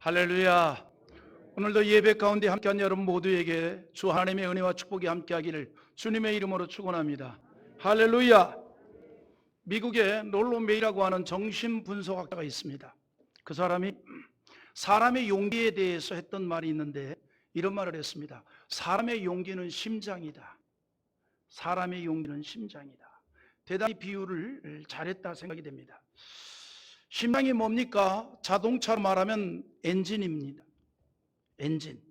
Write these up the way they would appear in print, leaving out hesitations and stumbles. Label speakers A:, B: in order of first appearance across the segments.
A: 할렐루야. 오늘도 예배 가운데 함께한 여러분 모두에게 주 하나님의 은혜와 축복이 함께하기를 주님의 이름으로 축원합니다. 할렐루야. 미국에 롤로 메이라고 하는 정신분석학자가 있습니다. 그 사람이 사람의 용기에 대해서 했던 말이 있는데 이런 말을 했습니다. 사람의 용기는 심장이다. 사람의 용기는 심장이다. 대단히 비유를 잘했다 생각이 됩니다. 심장이 뭡니까? 자동차로 말하면 엔진입니다. 엔진.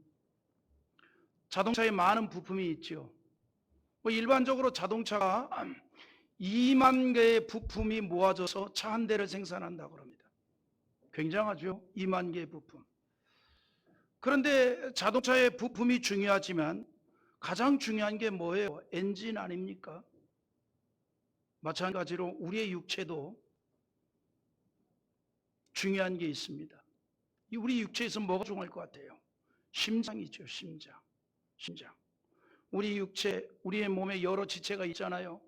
A: 자동차에 많은 부품이 있죠. 일반적으로 자동차가 2만 개의 부품이 모아져서 차 한 대를 생산한다고 합니다. 굉장하죠? 2만 개의 부품. 그런데 자동차의 부품이 중요하지만 가장 중요한 게 뭐예요? 엔진 아닙니까? 마찬가지로 우리의 육체도 중요한 게 있습니다. 우리 육체에서 뭐가 중요할 것 같아요? 심장이죠. 심장. 우리 육체, 우리의 몸에 여러 지체가 있잖아요.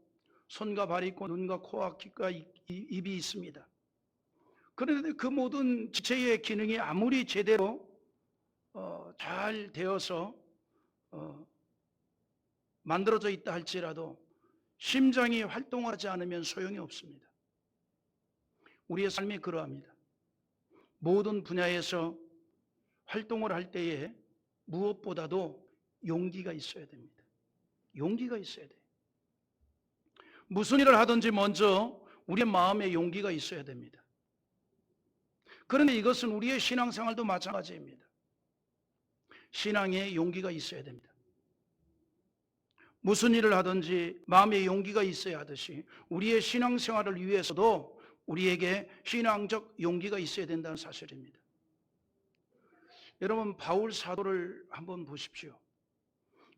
A: 손과 발이 있고 눈과 코와 귀가 입이 있습니다. 그런데 그 모든 지체의 기능이 아무리 제대로 잘 되어서 만들어져 있다 할지라도 심장이 활동하지 않으면 소용이 없습니다. 우리의 삶이 그러합니다. 모든 분야에서 활동을 할 때에 무엇보다도 용기가 있어야 됩니다. 용기가 있어야 돼요. 무슨 일을 하든지 먼저 우리의 마음에 용기가 있어야 됩니다. 그런데 이것은 우리의 신앙생활도 마찬가지입니다. 신앙에 용기가 있어야 됩니다. 무슨 일을 하든지 마음에 용기가 있어야 하듯이 우리의 신앙생활을 위해서도 우리에게 신앙적 용기가 있어야 된다는 사실입니다. 여러분, 바울 사도를 한번 보십시오.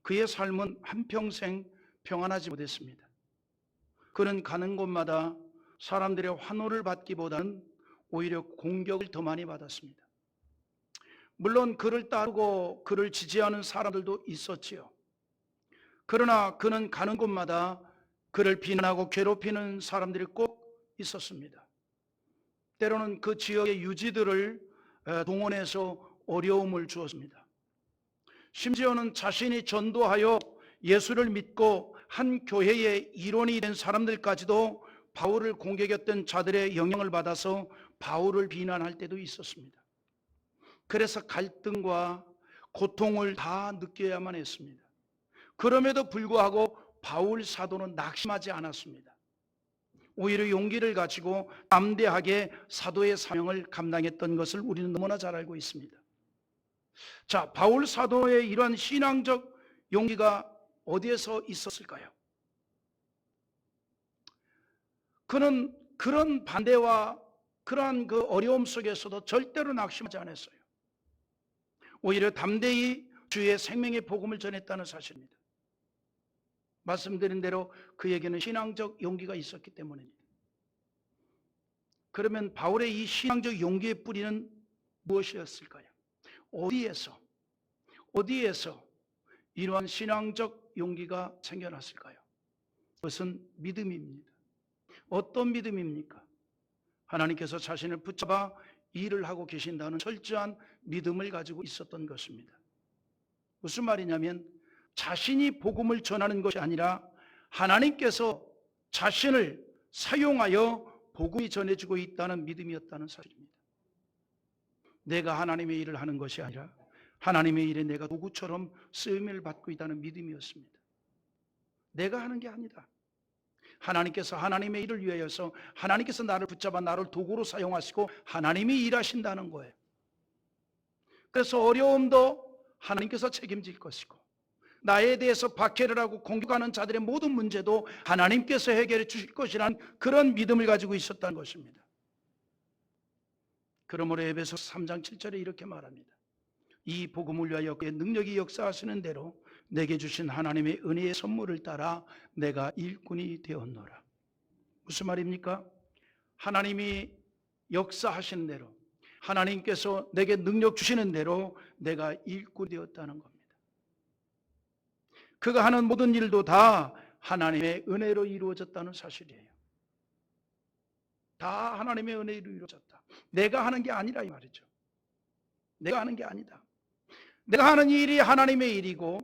A: 그의 삶은 한평생 평안하지 못했습니다. 그는 가는 곳마다 사람들의 환호를 받기보다는 오히려 공격을 더 많이 받았습니다. 물론 그를 따르고 그를 지지하는 사람들도 있었지요. 그러나 그는 가는 곳마다 그를 비난하고 괴롭히는 사람들이 꼭 있었습니다. 때로는 그 지역의 유지들을 동원해서 어려움을 주었습니다. 심지어는 자신이 전도하여 예수를 믿고 한 교회의 일원이 된 사람들까지도 바울을 공격했던 자들의 영향을 받아서 바울을 비난할 때도 있었습니다. 그래서 갈등과 고통을 다 느껴야만 했습니다. 그럼에도 불구하고 바울 사도는 낙심하지 않았습니다. 오히려 용기를 가지고 담대하게 사도의 사명을 감당했던 것을 우리는 너무나 잘 알고 있습니다. 자, 바울 사도의 이러한 신앙적 용기가 어디에서 있었을까요? 그는 그런 반대와 그러한 그 어려움 속에서도 절대로 낙심하지 않았어요. 오히려 담대히 주의 생명의 복음을 전했다는 사실입니다. 말씀드린 대로 그에게는 신앙적 용기가 있었기 때문입니다. 그러면 바울의 이 신앙적 용기의 뿌리는 무엇이었을까요? 어디에서 이러한 신앙적 용기가 생겨났을까요? 그것은 믿음입니다. 어떤 믿음입니까? 하나님께서 자신을 붙잡아 일을 하고 계신다는 철저한 믿음을 가지고 있었던 것입니다. 무슨 말이냐면 자신이 복음을 전하는 것이 아니라 하나님께서 자신을 사용하여 복음이 전해지고 있다는 믿음이었다는 사실입니다. 내가 하나님의 일을 하는 것이 아니라 하나님의 일에 내가 도구처럼 쓰임을 받고 있다는 믿음이었습니다. 내가 하는 게 아니다. 하나님께서 하나님의 일을 위하여서 하나님께서 나를 붙잡아 나를 도구로 사용하시고 하나님이 일하신다는 거예요. 그래서 어려움도 하나님께서 책임질 것이고 나에 대해서 박해를 하고 공격하는 자들의 모든 문제도 하나님께서 해결해 주실 것이라는 그런 믿음을 가지고 있었다는 것입니다. 그러므로 에베소서 3장 7절에 이렇게 말합니다. 이 복음을 위하여 그의 능력이 역사하시는 대로 내게 주신 하나님의 은혜의 선물을 따라 내가 일꾼이 되었노라. 무슨 말입니까? 하나님이 역사하시는 대로 하나님께서 내게 능력 주시는 대로 내가 일꾼이 되었다는 겁니다. 그가 하는 모든 일도 다 하나님의 은혜로 이루어졌다는 사실이에요. 다 하나님의 은혜로 이루어졌다. 내가 하는 게 아니라 이 말이죠. 내가 하는 게 아니다. 내가 하는 일이 하나님의 일이고,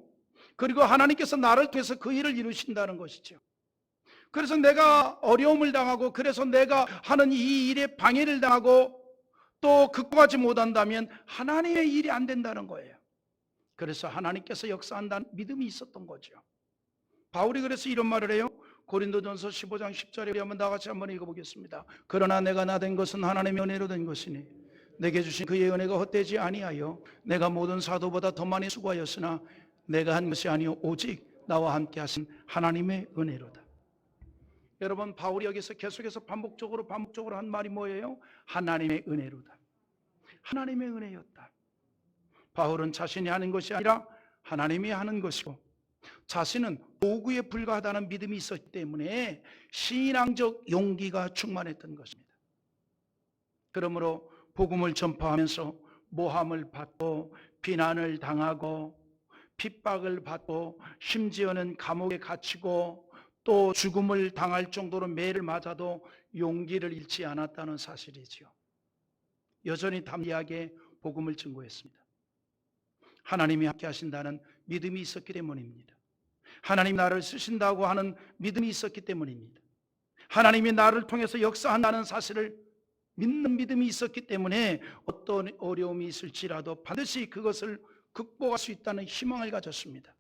A: 그리고 하나님께서 나를 통해서 그 일을 이루신다는 것이죠. 그래서 내가 어려움을 당하고, 그래서 내가 하는 이 일에 방해를 당하고 또 극복하지 못한다면 하나님의 일이 안 된다는 거예요. 그래서 하나님께서 역사한다는 믿음이 있었던 거죠. 바울이 그래서 이런 말을 해요. 고린도전서 15장 10절에 우리 한번 다 같이 한번 읽어보겠습니다. 그러나 내가 나 된 것은 하나님의 은혜로 된 것이니 내게 주신 그의 은혜가 헛되지 아니하여 내가 모든 사도보다 더 많이 수고하였으나 내가 한 것이 아니요 오직 나와 함께 하신 하나님의 은혜로다. 여러분, 바울이 여기서 계속해서 반복적으로 한 말이 뭐예요? 하나님의 은혜로다. 하나님의 은혜였다. 바울은 자신이 하는 것이 아니라 하나님이 하는 것이고, 자신은 도구에 불과하다는 믿음이 있었기 때문에 신앙적 용기가 충만했던 것입니다. 그러므로 복음을 전파하면서 모함을 받고 비난을 당하고 핍박을 받고 심지어는 감옥에 갇히고 또 죽음을 당할 정도로 매를 맞아도 용기를 잃지 않았다는 사실이지요. 여전히 담대하게 복음을 증거했습니다. 하나님이 함께 하신다는 믿음이 있었기 때문입니다. 하나님 나를 쓰신다고 하는 믿음이 있었기 때문입니다. 하나님이 나를 통해서 역사한다는 사실을 믿는 믿음이 있었기 때문에 어떤 어려움이 있을지라도 반드시 그것을 극복할 수 있다는 희망을 가졌습니다.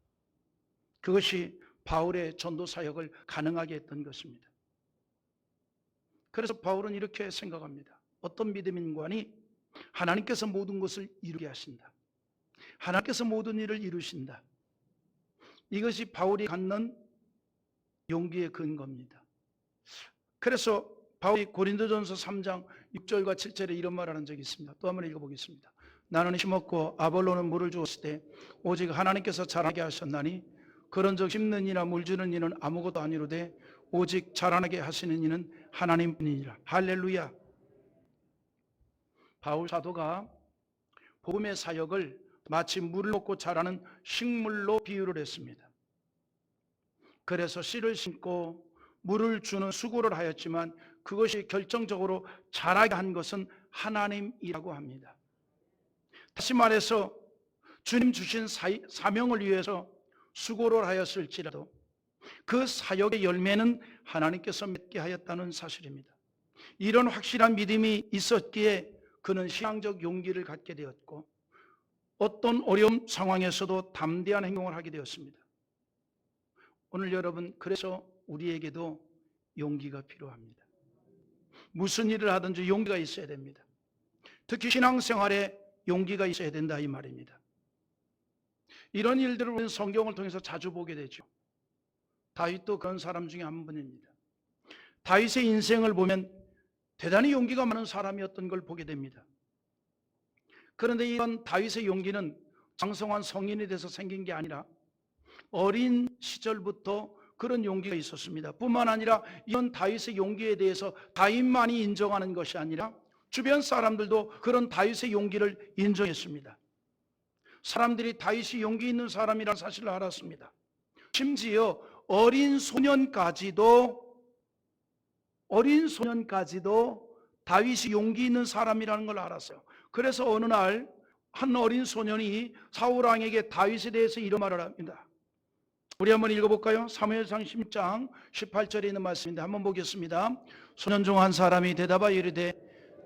A: 그것이 바울의 전도 사역을 가능하게 했던 것입니다. 그래서 바울은 이렇게 생각합니다. 어떤 믿음인가니 하나님께서 모든 것을 이루게 하신다. 하나님께서 모든 일을 이루신다. 이것이 바울이 갖는 용기의 근거입니다. 그래서 바울이 고린도전서 3장 6절과 7절에 이런 말을 하는 적이 있습니다. 또 한번 읽어보겠습니다. 나는 심었고 아볼로는 물을 주었을 때 오직 하나님께서 자라게 하셨나니 그런즉 심는 이나 물주는 이는 아무것도 아니로되 오직 자라나게 하시는 이는 하나님뿐이니라. 할렐루야. 바울 사도가 복음의 사역을 마치 물을 먹고 자라는 식물로 비유를 했습니다. 그래서 씨를 심고 물을 주는 수고를 하였지만 그것이 결정적으로 자라게 한 것은 하나님이라고 합니다. 다시 말해서 주님 주신 사명을 위해서 수고를 하였을지라도 그 사역의 열매는 하나님께서 맺게 하였다는 사실입니다. 이런 확실한 믿음이 있었기에 그는 신앙적 용기를 갖게 되었고 어떤 어려움 상황에서도 담대한 행동을 하게 되었습니다. 오늘 여러분, 그래서 우리에게도 용기가 필요합니다. 무슨 일을 하든지 용기가 있어야 됩니다. 특히 신앙생활에 용기가 있어야 된다 이 말입니다. 이런 일들을 우리는 성경을 통해서 자주 보게 되죠. 다윗도 그런 사람 중에 한 분입니다. 다윗의 인생을 보면 대단히 용기가 많은 사람이었던 걸 보게 됩니다. 그런데 이런 다윗의 용기는 장성한 성인이 돼서 생긴 게 아니라 어린 시절부터 그런 용기가 있었습니다. 뿐만 아니라 이런 다윗의 용기에 대해서 다윗만이 인정하는 것이 아니라 주변 사람들도 그런 다윗의 용기를 인정했습니다. 사람들이 다윗이 용기 있는 사람이라는 사실을 알았습니다. 심지어 어린 소년까지도 다윗이 용기 있는 사람이라는 걸 알았어요. 그래서 어느 날 한 어린 소년이 사울 왕에게 다윗에 대해서 이런 말을 합니다. 우리 한번 읽어볼까요? 사무엘상 16장 18절에 있는 말씀인데 한번 보겠습니다. 소년 중 한 사람이 대답하여 이르되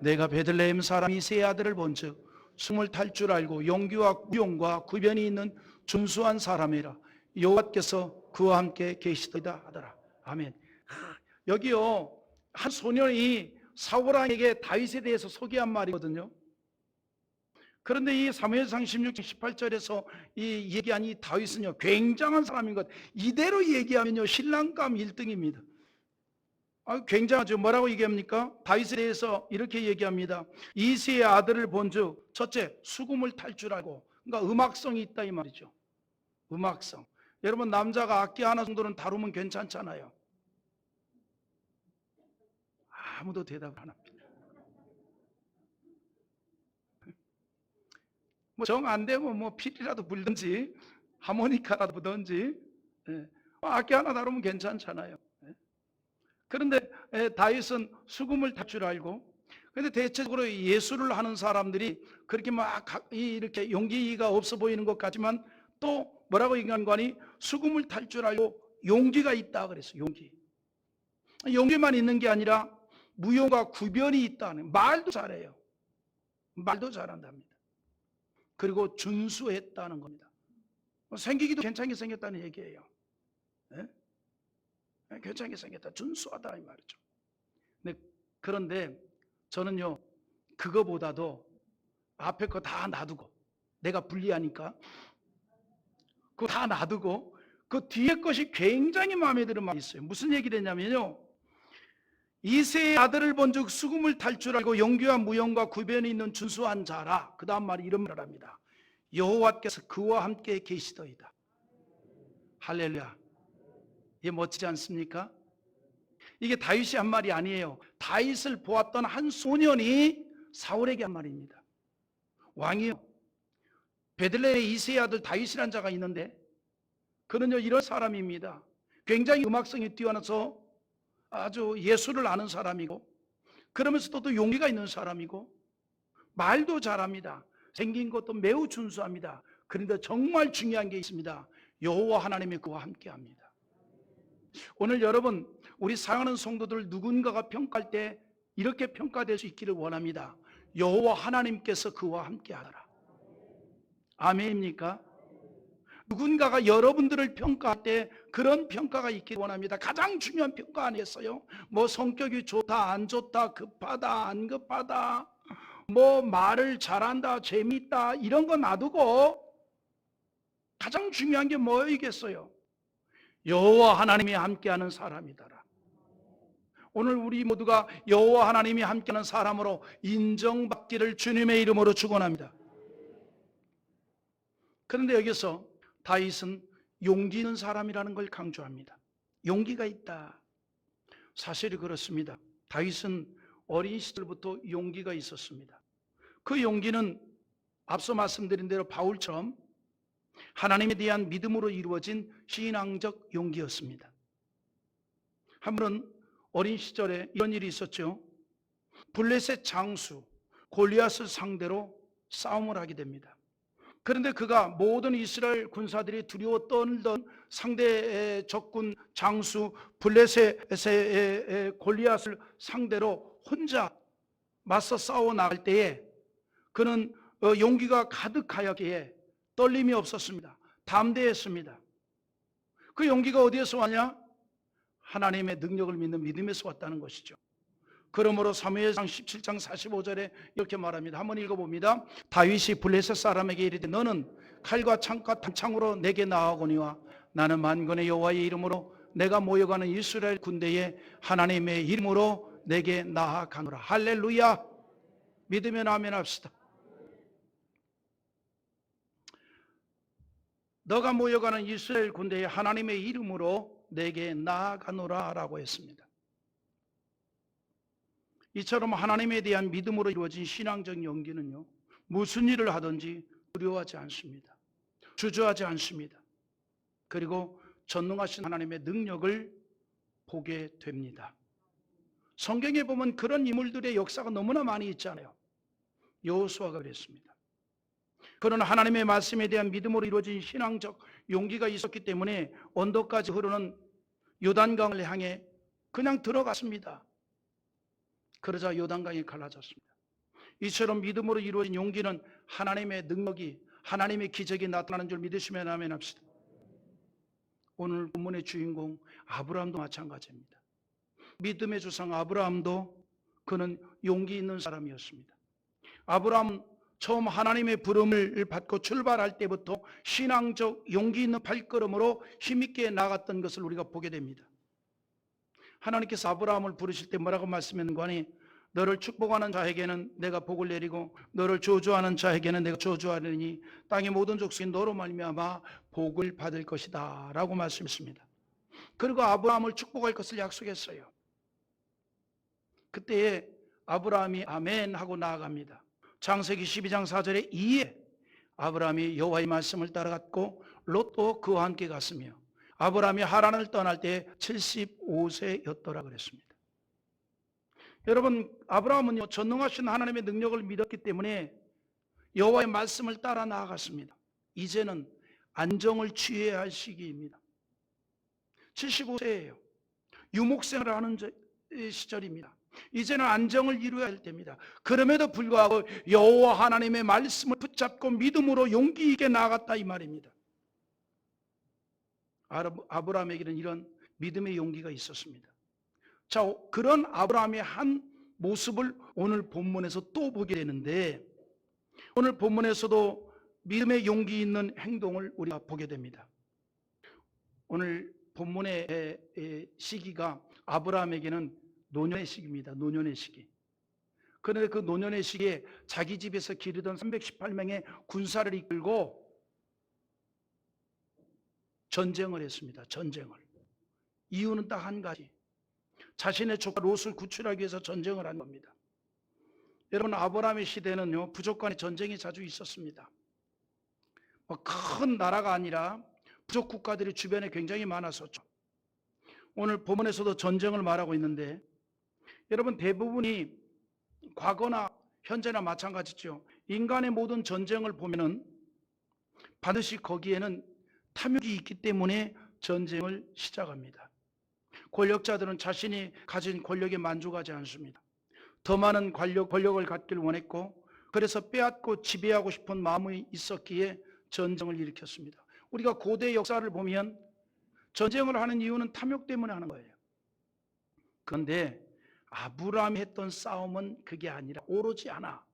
A: 내가 베들레헴 사람 이새의 아들을 본즉 숨을 탈 줄 알고 용기와 구용과 구변이 있는 준수한 사람이라 여호와께서 그와 함께 계시더이다 하더라. 아멘. 여기요, 한 소년이 사울 왕에게 다윗에 대해서 소개한 말이거든요. 그런데 이 사무엘상 16장 18절에서 이 얘기한 이 다윗은요, 굉장한 사람인 것. 이대로 얘기하면요, 신랑감 1등입니다. 굉장하죠. 뭐라고 얘기합니까? 다윗에 대해서 이렇게 얘기합니다. 이새의 아들을 본즉 첫째, 수금을 탈 줄 알고, 그러니까 음악성이 있다 이 말이죠. 음악성. 여러분, 남자가 악기 하나 정도는 다루면 괜찮잖아요. 아무도 대답을 안 합니다. 정 안 되면 피리라도 불든지 하모니카라도 불든지 악기 하나 다루면 괜찮잖아요. 그런데 다윗은 수금을 탈 줄 알고 그런데 대체적으로 예술을 하는 사람들이 그렇게 막 이렇게 용기가 없어 보이는 것 같지만 또 뭐라고 얘기한 거니? 수금을 탈 줄 알고 용기가 있다 그랬어요. 용기. 용기만 있는 게 아니라 무용과 구변이 있다는, 말도 잘해요. 말도 잘한답니다. 그리고 준수했다는 겁니다. 생기기도 괜찮게 생겼다는 얘기예요. 네? 괜찮게 생겼다. 준수하다 이 말이죠. 그런데 저는요, 그거보다도 앞에 거 다 놔두고, 내가 불리하니까 그거 다 놔두고 그 뒤에 것이 굉장히 마음에 드는 말이 있어요. 무슨 얘기를 했냐면요, 이새의 아들을 본즉 수금을 탈 줄 알고 용기와 무용과 구변이 있는 준수한 자라. 그 다음 말이 이런 말을 합니다. 여호와께서 그와 함께 계시더이다. 할렐루야. 이게 멋지지 않습니까? 이게 다윗이 한 말이 아니에요. 다윗을 보았던 한 소년이 사울에게 한 말입니다. 왕이요, 베들레헴의 이새의 아들 다윗이라는 자가 있는데 그는요 이런 사람입니다. 굉장히 음악성이 뛰어나서 아주 예술을 아는 사람이고, 그러면서도 또 용기가 있는 사람이고, 말도 잘합니다. 생긴 것도 매우 준수합니다. 그런데 정말 중요한 게 있습니다. 여호와 하나님이 그와 함께합니다. 오늘 여러분, 우리 사랑하는 성도들 누군가가 평가할 때 이렇게 평가될 수 있기를 원합니다. 여호와 하나님께서 그와 함께하더라. 아멘입니까? 누군가가 여러분들을 평가할 때 그런 평가가 있기를 원합니다. 가장 중요한 평가 아니었어요? 뭐 성격이 좋다 안 좋다, 급하다 안 급하다, 뭐 말을 잘한다 재미있다, 이런 거 놔두고 가장 중요한 게 뭐이겠어요? 여호와 하나님이 함께하는 사람이더라. 오늘 우리 모두가 여호와 하나님이 함께하는 사람으로 인정받기를 주님의 이름으로 축원합니다. 그런데 여기서 다윗은 용기 있는 사람이라는 걸 강조합니다. 용기가 있다. 사실이 그렇습니다. 다윗은 어린 시절부터 용기가 있었습니다. 그 용기는 앞서 말씀드린 대로 바울처럼 하나님에 대한 믿음으로 이루어진 신앙적 용기였습니다. 한 번은 어린 시절에 이런 일이 있었죠. 블레셋 장수 골리앗을 상대로 싸움을 하게 됩니다. 그런데 그가 모든 이스라엘 군사들이 두려워 떨던 상대 적군 장수 블레셋의 골리앗을 상대로 혼자 맞서 싸워 나갈 때에 그는 용기가 가득하였기에 떨림이 없었습니다. 담대했습니다. 그 용기가 어디에서 왔냐? 하나님의 능력을 믿는 믿음에서 왔다는 것이죠. 그러므로 사무엘상 17장 45절에 이렇게 말합니다. 한번 읽어봅니다. 다윗이 블레셋 사람에게 이르되 너는 칼과 창과 단창으로 내게 나아오거니와 나는 만군의 여호와의 이름으로 내가 모여가는 이스라엘 군대에 하나님의 이름으로 내게 나아가노라. 할렐루야. 믿으면 아멘 합시다. 너가 모여가는 이스라엘 군대에 하나님의 이름으로 내게 나아가노라 라고 했습니다. 이처럼 하나님에 대한 믿음으로 이루어진 신앙적 용기는요, 무슨 일을 하든지 두려워하지 않습니다. 주저하지 않습니다. 그리고 전능하신 하나님의 능력을 보게 됩니다. 성경에 보면 그런 인물들의 역사가 너무나 많이 있잖아요. 여호수아가 그랬습니다. 그런 하나님의 말씀에 대한 믿음으로 이루어진 신앙적 용기가 있었기 때문에 언덕까지 흐르는 요단강을 향해 그냥 들어갔습니다. 그러자 요단강이 갈라졌습니다. 이처럼 믿음으로 이루어진 용기는 하나님의 능력이, 하나님의 기적이 나타나는 줄 믿으시면 아멘 합시다. 오늘 본문의 주인공 아브라함도 마찬가지입니다. 믿음의 조상 아브라함도 그는 용기 있는 사람이었습니다. 아브라함 처음 하나님의 부름을 받고 출발할 때부터 신앙적 용기 있는 발걸음으로 힘있게 나갔던 것을 우리가 보게 됩니다. 하나님께서 아브라함을 부르실 때 뭐라고 말씀했는 거니? 너를 축복하는 자에게는 내가 복을 내리고 너를 저주하는 자에게는 내가 저주하리니 땅의 모든 족속이 너로 말미암아 복을 받을 것이다 라고 말씀했습니다. 그리고 아브라함을 축복할 것을 약속했어요. 그때에 아브라함이 아멘 하고 나아갑니다. 창세기 12장 4절에 이에 아브라함이 여호와의 말씀을 따라갔고 롯도 그와 함께 갔으며 아브라함이 하란을 떠날 때 75세였더라 그랬습니다. 여러분, 아브라함은요, 전능하신 하나님의 능력을 믿었기 때문에 여호와의 말씀을 따라 나아갔습니다. 이제는 안정을 취해야 할 시기입니다. 75세예요. 유목생활을 하는 시절입니다. 이제는 안정을 이루어야 할 때입니다. 그럼에도 불구하고 여호와 하나님의 말씀을 붙잡고 믿음으로 용기 있게 나아갔다 이 말입니다. 아브라함에게는 이런 믿음의 용기가 있었습니다. 자, 그런 아브라함의 한 모습을 오늘 본문에서 또 보게 되는데, 오늘 본문에서도 믿음의 용기 있는 행동을 우리가 보게 됩니다. 오늘 본문의 시기가 아브라함에게는 노년의 시기입니다. 노년의 시기. 그런데 그 노년의 시기에 자기 집에서 기르던 318명의 군사를 이끌고 전쟁을 했습니다. 전쟁을. 이유는 딱 한 가지. 자신의 조카 롯을 구출하기 위해서 전쟁을 한 겁니다. 여러분, 아브라함의 시대는요, 부족 간의 전쟁이 자주 있었습니다. 큰 나라가 아니라 부족 국가들이 주변에 굉장히 많았었죠. 오늘 본문에서도 전쟁을 말하고 있는데, 여러분, 대부분이 과거나 현재나 마찬가지죠. 인간의 모든 전쟁을 보면은 반드시 거기에는 탐욕이 있기 때문에 전쟁을 시작합니다. 권력자들은 자신이 가진 권력에 만족하지 않습니다. 더 많은 권력을 갖기를 원했고, 그래서 빼앗고 지배하고 싶은 마음이 있었기에 전쟁을 일으켰습니다. 우리가 고대 역사를 보면 전쟁을 하는 이유는 탐욕 때문에 하는 거예요. 그런데 아브라함이 했던 싸움은 그게 아니라 오로지 하나,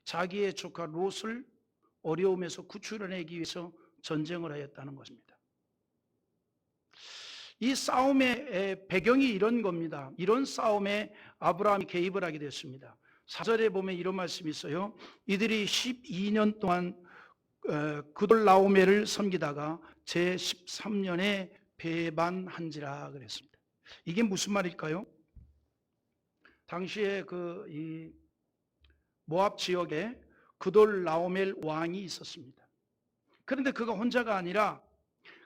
A: 자기의 조카 롯을 어려움에서 구출해내기 위해서 전쟁을 하였다는 것입니다. 이 싸움의 배경이 이런 겁니다. 이런 싸움에 아브라함이 개입을 하게 됐습니다. 4절에 보면 이런 말씀이 있어요. 이들이 12년 동안 그돌라오멜을 섬기다가 제13년에 배반한지라 그랬습니다. 이게 무슨 말일까요? 당시에 이 모압 지역에 그돌라오멜 왕이 있었습니다. 그런데 그가 혼자가 아니라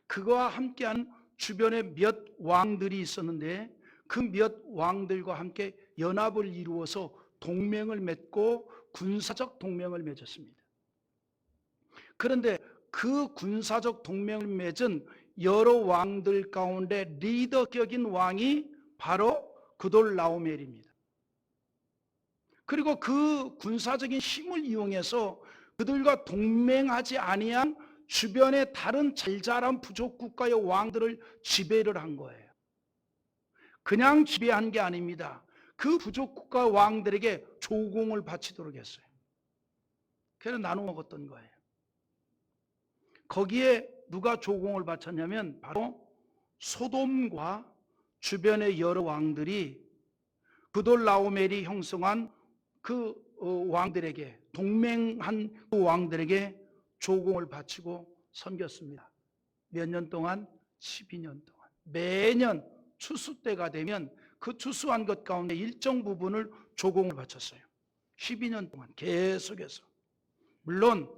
A: 그와 함께한 주변에 몇 왕들이 있었는데, 그 몇 왕들과 함께 연합을 이루어서 동맹을 맺고 군사적 동맹을 맺었습니다. 그런데 그 군사적 동맹을 맺은 여러 왕들 가운데 리더격인 왕이 바로 그돌라오멜입니다. 그리고 그 군사적인 힘을 이용해서 그들과 동맹하지 아니한 주변의 다른 잘 자란 부족 국가의 왕들을 지배를 한 거예요. 그냥 지배한 게 아닙니다. 그 부족 국가 왕들에게 조공을 바치도록 했어요. 그래서 나눠 먹었던 거예요. 거기에 누가 조공을 바쳤냐면 바로 소돔과 주변의 여러 왕들이 그돌라오멜이 형성한 그 왕들에게, 동맹한 그 왕들에게 조공을 바치고 섬겼습니다. 몇 년 동안? 12년 동안. 매년 추수 때가 되면 그 추수한 것 가운데 일정 부분을 조공을 바쳤어요. 12년 동안 계속해서. 물론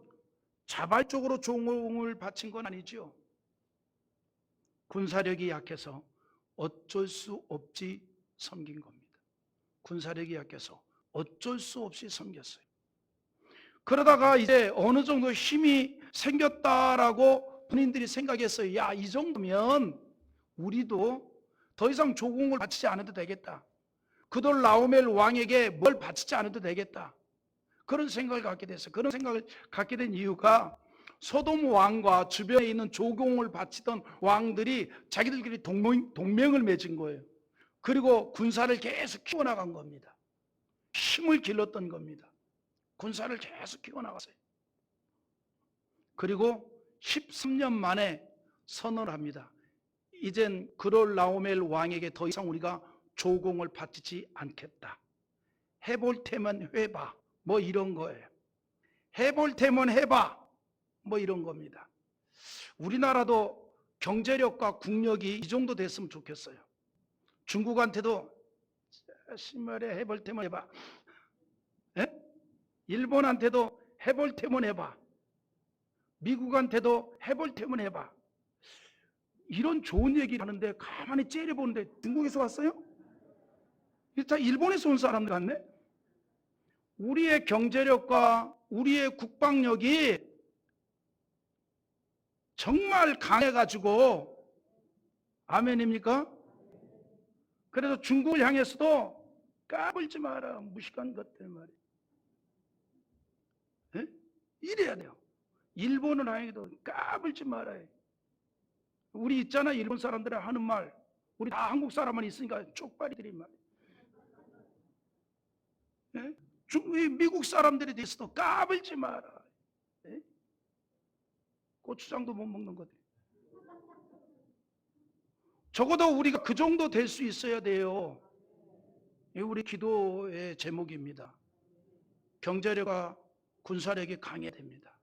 A: 자발적으로 조공을 바친 건 아니죠. 군사력이 약해서 어쩔 수 없이 섬긴 겁니다. 군사력이 약해서 어쩔 수 없이 섬겼어요. 그러다가 이제 어느 정도 힘이 생겼다라고 본인들이 생각했어요. 야, 이 정도면 우리도 더 이상 조공을 바치지 않아도 되겠다. 그돌라오멜 왕에게 뭘 바치지 않아도 되겠다. 그런 생각을 갖게 됐어요. 그런 생각을 갖게 된 이유가 소돔 왕과 주변에 있는 조공을 바치던 왕들이 자기들끼리 동맹을 맺은 거예요. 그리고 군사를 계속 키워나간 겁니다. 힘을 길렀던 겁니다. 군사를 계속 키워나갔어요. 그리고 13년 만에 선언을 합니다. 이젠 그돌라오멜 왕에게 더 이상 우리가 조공을 바치지 않겠다. 해볼 테면 해봐. 뭐 이런 거예요. 해볼 테면 해봐. 뭐 이런 겁니다. 우리나라도 경제력과 국력이 이 정도 됐으면 좋겠어요. 중국한테도 신말에 해볼 테면 해봐. 에? 일본한테도 해볼 테면 해봐. 미국한테도 해볼 테면 해봐. 이런 좋은 얘기를 하는데 가만히 째려보는데 중국에서 왔어요? 다 일본에서 온 사람들 같네. 우리의 경제력과 우리의 국방력이 정말 강해가지고, 아멘입니까? 그래서 중국을 향해서도 까불지 마라, 무식한 것들 말이에요. 네? 이래야 돼요. 일본을 향해도 까불지 말아요. 우리 있잖아, 일본 사람들이 하는 말. 우리 다 한국 사람만 있으니까 쪽발이들이 말이에요. 네? 미국 사람들에 대해서도 까불지 마라. 네? 고추장도 못 먹는 거들. 적어도 우리가 그 정도 될 수 있어야 돼요. 이게 우리 기도의 제목입니다. 경제력과 군사력이 강해야 됩니다.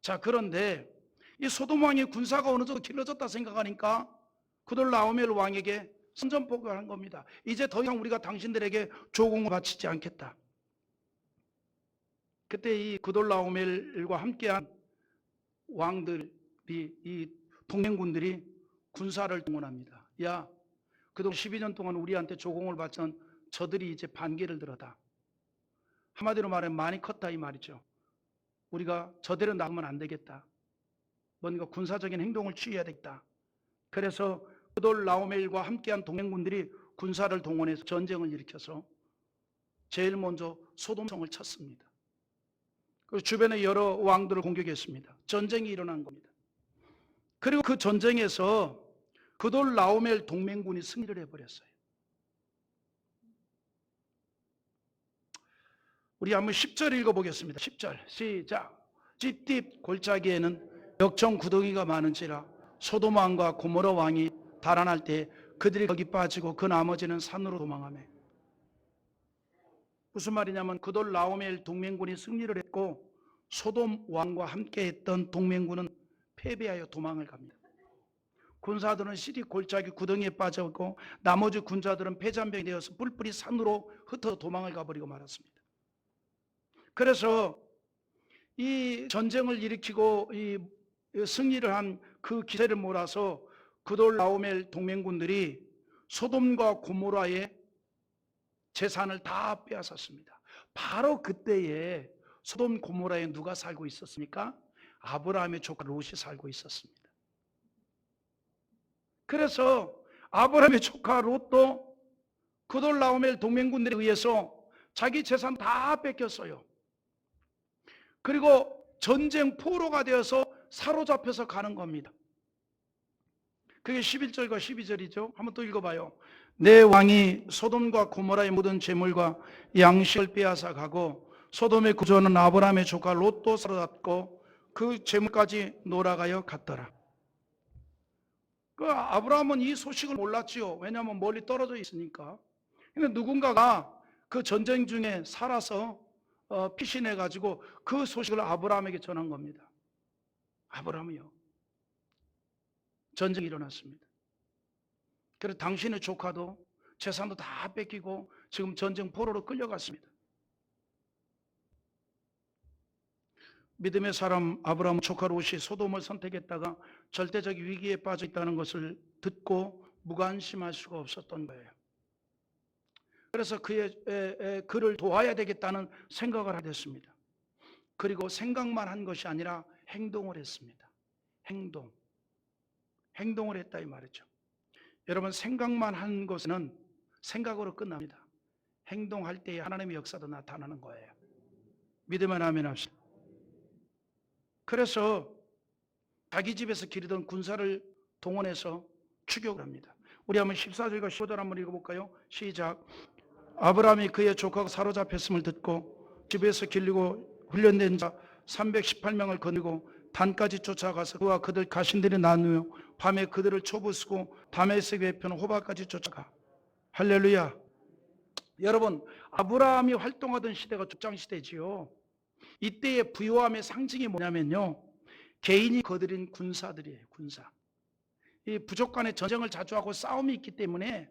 A: 자, 그런데 이 소돔 왕의 군사가 어느 정도 길러졌다 생각하니까 그돌라오멜 왕에게 선전포고를 한 겁니다. 이제 더 이상 우리가 당신들에게 조공을 바치지 않겠다. 그때 이 그돌라오멜과 함께한 왕들이, 이 동맹군들이 군사를 동원합니다. 야, 그동안 12년 동안 우리한테 조공을 바쳤던 저들이 이제 반기를 들었다. 한마디로 말하면 많이 컸다 이 말이죠. 우리가 저대로 나가면 안 되겠다. 뭔가 군사적인 행동을 취해야 되겠다. 그래서 그돌라오멜과 함께한 동맹군들이 군사를 동원해서 전쟁을 일으켜서 제일 먼저 소돔성을 쳤습니다. 그리고 주변의 여러 왕들을 공격했습니다. 전쟁이 일어난 겁니다. 그리고 그 전쟁에서 그돌라오멜 동맹군이 승리를 해버렸어요. 우리 한번 10절 읽어보겠습니다. 10절 시작. 찝찝 골짜기에는 역청 구덩이가 많은지라 소돔 왕과 고모라 왕이 달아날 때 그들이 거기 빠지고 그 나머지는 산으로 도망하며. 무슨 말이냐면 그돌라오멜 동맹군이 승리를 했고 소돔 왕과 함께 했던 동맹군은 패배하여 도망을 갑니다. 군사들은 시리 골짜기 구덩이에 빠져있고 나머지 군사들은 패잔병이 되어서 뿔뿔이 산으로 흩어져 도망을 가버리고 말았습니다. 그래서 이 전쟁을 일으키고 이 승리를 한 그 기세를 몰아서 그돌라오멜 동맹군들이 소돔과 고모라의 재산을 다 빼앗았습니다. 바로 그때에 소돔 고모라에 누가 살고 있었습니까? 아브라함의 조카 롯이 살고 있었습니다. 그래서 아브라함의 조카 롯도 그돌라오멜 동맹군들에 의해서 자기 재산 다 뺏겼어요. 그리고 전쟁 포로가 되어서 사로잡혀서 가는 겁니다. 그게 11절과 12절이죠. 한번 또 읽어봐요. 내 왕이 소돔과 고모라의 모든 재물과 양식을 빼앗아 가고 소돔의 구조는 아브라함의 조카 롯도 사로잡고 그 재물까지 놀아가여 갔더라. 그 아브라함은 이 소식을 몰랐지요. 왜냐하면 멀리 떨어져 있으니까. 근데 누군가가 그 전쟁 중에 살아서 피신해가지고 그 소식을 아브라함에게 전한 겁니다. 아브라함이요. 전쟁이 일어났습니다. 그래서 당신의 조카도 재산도 다 뺏기고 지금 전쟁 포로로 끌려갔습니다. 믿음의 사람 아브라함 조카 롯이 소돔을 선택했다가 절대적 위기에 빠져 있다는 것을 듣고 무관심할 수가 없었던 거예요. 그래서 그를 도와야 되겠다는 생각을 하게 됐습니다. 그리고 생각만 한 것이 아니라 행동을 했습니다. 행동을 했다 이 말이죠. 여러분, 생각만 한 것은 생각으로 끝납니다. 행동할 때에 하나님의 역사도 나타나는 거예요. 믿으면 아멘 합시다. 그래서 자기 집에서 기르던 군사를 동원해서 추격을 합니다. 우리 한번 14절과 15절 한번 읽어볼까요? 시작. 아브라함이 그의 조카가 사로잡혔음을 듣고 집에서 길리고 훈련된 자 318명을 거느리고 단까지 쫓아가서 그와 그들 가신들이 나누어 밤에 그들을 초부수고 다메섹의 편 호바까지 쫓아가. 할렐루야. 여러분, 아브라함이 활동하던 시대가 족장시대지요. 이때의 부요함의 상징이 뭐냐면요, 개인이 거느린 군사들이에요. 군사. 이 부족 간의 전쟁을 자주 하고 싸움이 있기 때문에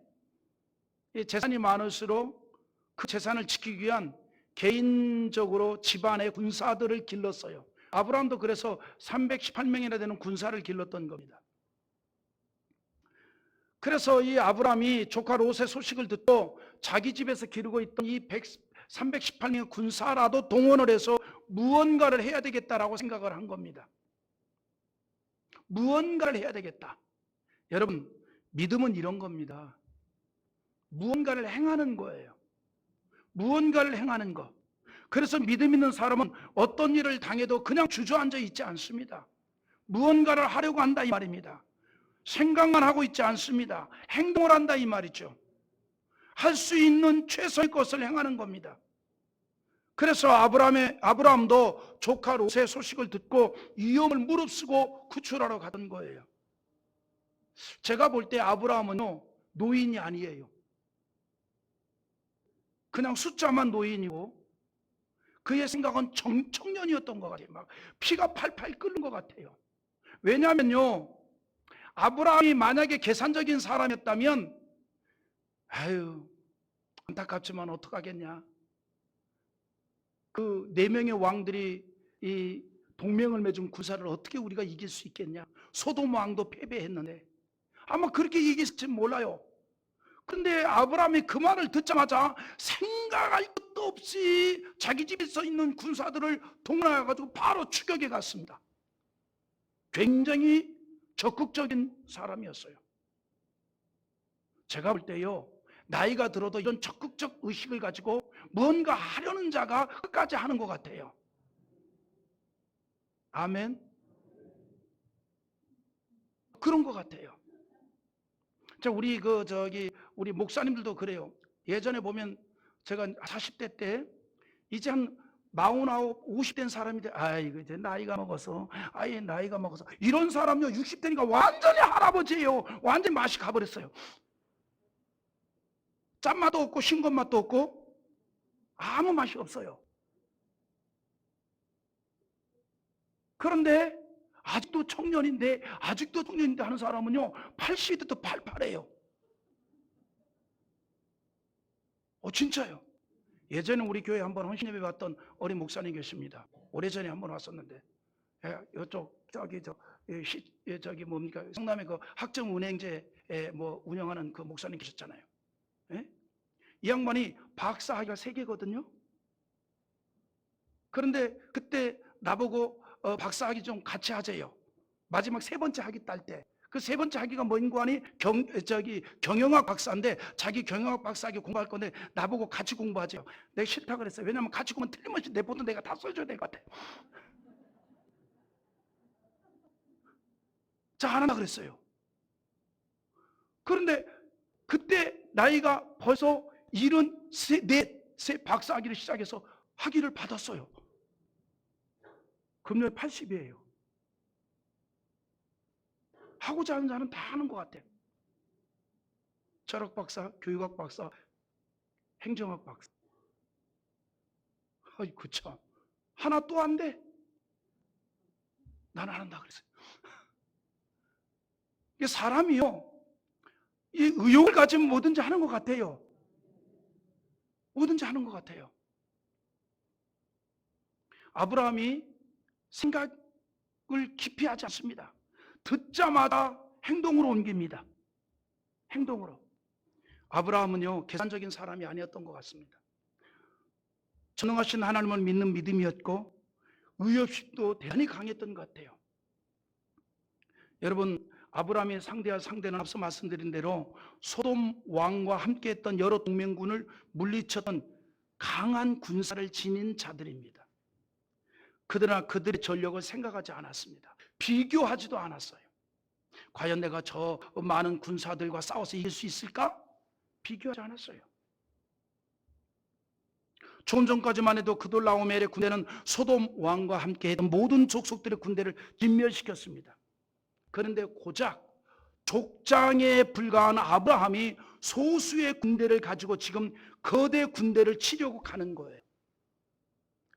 A: 재산이 많을수록 그 재산을 지키기 위한 개인적으로 집안의 군사들을 길렀어요. 아브라함도 그래서 318명이나 되는 군사를 길렀던 겁니다. 그래서 이 아브라함이 조카 롯의 소식을 듣고 자기 집에서 기르고 있던 이 318명의 군사라도 동원을 해서 무언가를 해야 되겠다라고 생각을 한 겁니다. 무언가를 해야 되겠다. 여러분, 믿음은 이런 겁니다. 무언가를 행하는 거예요. 무언가를 행하는 것. 그래서 믿음 있는 사람은 어떤 일을 당해도 그냥 주저앉아 있지 않습니다. 무언가를 하려고 한다 이 말입니다. 생각만 하고 있지 않습니다. 행동을 한다 이 말이죠. 할 수 있는 최선의 것을 행하는 겁니다. 그래서 아브라함도 조카 롯의 소식을 듣고 위험을 무릅쓰고 구출하러 가던 거예요. 제가 볼 때 아브라함은요, 노인이 아니에요. 그냥 숫자만 노인이고 그의 생각은 청년이었던 것 같아요. 막 피가 팔팔 끓는 것 같아요. 왜냐하면요, 아브라함이 만약에 계산적인 사람이었다면 아유, 안타깝지만 어떡하겠냐. 그 4명의 왕들이 이 동맹을 맺은 군사를 어떻게 우리가 이길 수 있겠냐. 소돔 왕도 패배했는데 아마 그렇게 얘기했을지 몰라요. 근데 아브라함이 그 말을 듣자마자 생각할 것도 없이 자기 집에 서 있는 군사들을 동원해가지고 바로 추격해 갔습니다. 굉장히 적극적인 사람이었어요. 제가 볼 때요, 나이가 들어도 이런 적극적 의식을 가지고 뭔가 하려는 자가 끝까지 하는 것 같아요. 아멘. 그런 것 같아요. 우리 목사님들도 그래요. 예전에 보면 제가 40대 때 이제 한 49, 50된 사람인데 아이고 이제 나이가 먹어서 이런 사람요 60대니까 완전히 할아버지예요. 완전히 맛이 가버렸어요. 짠맛도 없고 싱겁맛도 없고 아무 맛이 없어요. 그런데 아직도 청년인데 하는 사람은요 80이 돼도 팔팔해요. 진짜요. 예전에 우리 교회 한번 헌신예배 왔던 어린 목사님 계십니다. 오래전에 한번 왔었는데 성남의 그 학점은행제 뭐 운영하는 그 목사님 계셨잖아요. 예? 이 양반이 박사학위가 3개거든요. 그런데 그때 나보고 박사학위 좀 같이 하재요. 마지막 3번째 학위 딸 때. 그 3번째 학위가 뭔고 하니 경영학 박사인데 자기 경영학 박사학위 공부할 건데 나보고 같이 공부하재요. 내가 싫다 그랬어요. 왜냐하면 같이 공부하면 틀림없이 내 보도 내가 다 써줘야 될 것 같아요. 자, 안 한다 그랬어요. 그런데 그때 나이가 벌써 74세 박사학위를 시작해서 학위를 받았어요. 금년에 80이에요. 하고자 하는 자는 다 하는 것 같아요. 철학 박사, 교육학 박사, 행정학 박사. 아이고 참, 하나 또 안 돼? 나는 안 한다 그랬어요. 이게 사람이요, 이 의욕을 가지면 뭐든지 하는 것 같아요. 뭐든지 하는 것 같아요. 아브라함이 생각을 깊이 하지 않습니다. 듣자마자 행동으로 옮깁니다. 행동으로. 아브라함은요 계산적인 사람이 아니었던 것 같습니다. 전능하신 하나님을 믿는 믿음이었고 의협심도 대단히 강했던 것 같아요. 여러분, 아브라함의 상대할 상대는 앞서 말씀드린 대로 소돔 왕과 함께했던 여러 동맹군을 물리쳤던 강한 군사를 지닌 자들입니다. 그러나 그들의 전력을 생각하지 않았습니다. 비교하지도 않았어요. 과연 내가 저 많은 군사들과 싸워서 이길 수 있을까? 비교하지 않았어요. 좀 전까지만 해도 그돌라오멜의 군대는 소돔 왕과 함께했던 모든 족속들의 군대를 진멸시켰습니다. 그런데 고작 족장에 불과한 아브라함이 소수의 군대를 가지고 지금 거대 군대를 치려고 가는 거예요.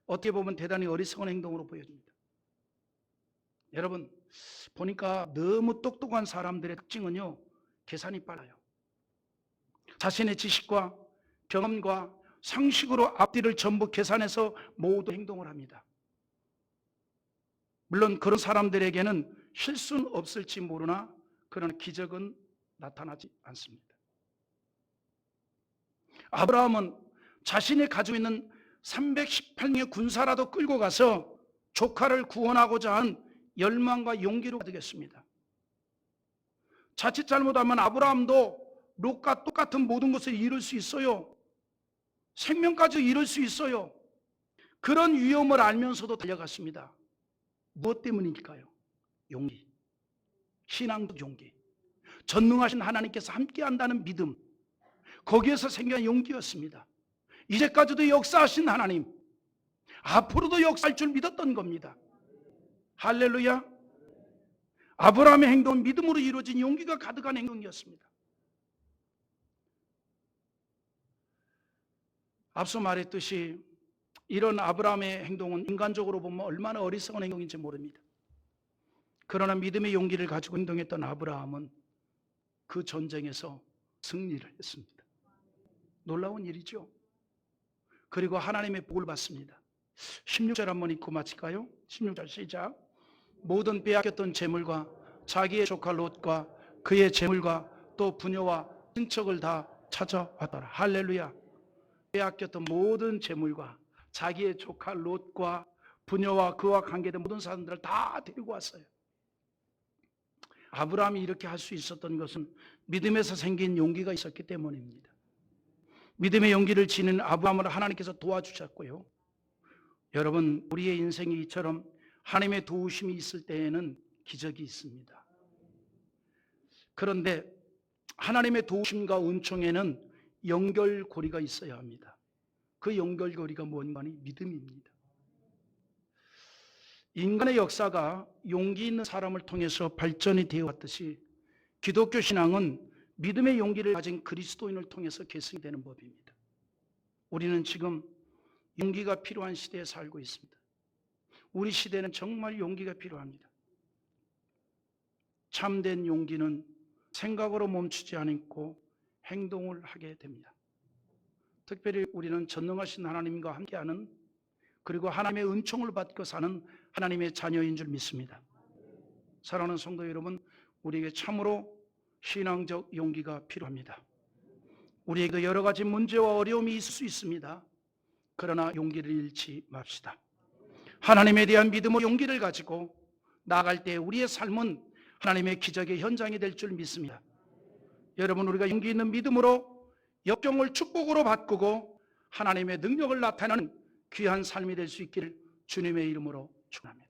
A: 어떻게 보면 대단히 어리석은 행동으로 보여집니다. 여러분, 보니까 너무 똑똑한 사람들의 특징은요 계산이 빨라요. 자신의 지식과 경험과 상식으로 앞뒤를 전부 계산해서 모두 행동을 합니다. 물론 그런 사람들에게는 실수는 없을지 모르나 그러나 기적은 나타나지 않습니다. 아브라함은 자신이 가지고 있는 318명의 군사라도 끌고 가서 조카를 구원하고자 한 열망과 용기로 가득했습니다. 자칫 잘못하면 아브라함도 롯과 똑같은 모든 것을 이룰 수 있어요. 생명까지 이룰 수 있어요. 그런 위험을 알면서도 달려갔습니다. 무엇 때문일까요? 용기, 신앙적 용기, 전능하신 하나님께서 함께한다는 믿음, 거기에서 생겨난 용기였습니다. 이제까지도 역사하신 하나님, 앞으로도 역사할 줄 믿었던 겁니다. 할렐루야. 아브라함의 행동은 믿음으로 이루어진 용기가 가득한 행동이었습니다. 앞서 말했듯이 이런 아브라함의 행동은 인간적으로 보면 얼마나 어리석은 행동인지 모릅니다. 그러나 믿음의 용기를 가지고 행동했던 아브라함은 그 전쟁에서 승리를 했습니다. 놀라운 일이죠. 그리고 하나님의 복을 받습니다. 16절 한번 읽고 마칠까요? 16절 시작. 모든 빼앗겼던 재물과 자기의 조카 롯과 그의 재물과 또 부녀와 친척을 다 찾아왔더라. 할렐루야. 빼앗겼던 모든 재물과 자기의 조카 롯과 부녀와 그와 관계된 모든 사람들을 다 데리고 왔어요. 아브라함이 이렇게 할 수 있었던 것은 믿음에서 생긴 용기가 있었기 때문입니다. 믿음의 용기를 지닌 아브라함을 하나님께서 도와주셨고요. 여러분, 우리의 인생이 이처럼 하나님의 도우심이 있을 때에는 기적이 있습니다. 그런데 하나님의 도우심과 은총에는 연결고리가 있어야 합니다. 그 연결고리가 뭔가니 믿음입니다. 인간의 역사가 용기 있는 사람을 통해서 발전이 되어 왔듯이 기독교 신앙은 믿음의 용기를 가진 그리스도인을 통해서 계승되는 법입니다. 우리는 지금 용기가 필요한 시대에 살고 있습니다. 우리 시대는 정말 용기가 필요합니다. 참된 용기는 생각으로 멈추지 않고 행동을 하게 됩니다. 특별히 우리는 전능하신 하나님과 함께하는, 그리고 하나님의 은총을 받고 사는 하나님의 자녀인 줄 믿습니다. 사랑하는 성도 여러분, 우리에게 참으로 신앙적 용기가 필요합니다. 우리에게 여러 가지 문제와 어려움이 있을 수 있습니다. 그러나 용기를 잃지 맙시다. 하나님에 대한 믿음과 용기를 가지고 나아갈 때 우리의 삶은 하나님의 기적의 현장이 될 줄 믿습니다. 여러분, 우리가 용기 있는 믿음으로 역경을 축복으로 바꾸고 하나님의 능력을 나타내는 귀한 삶이 될 수 있기를 주님의 이름으로 축원합니다.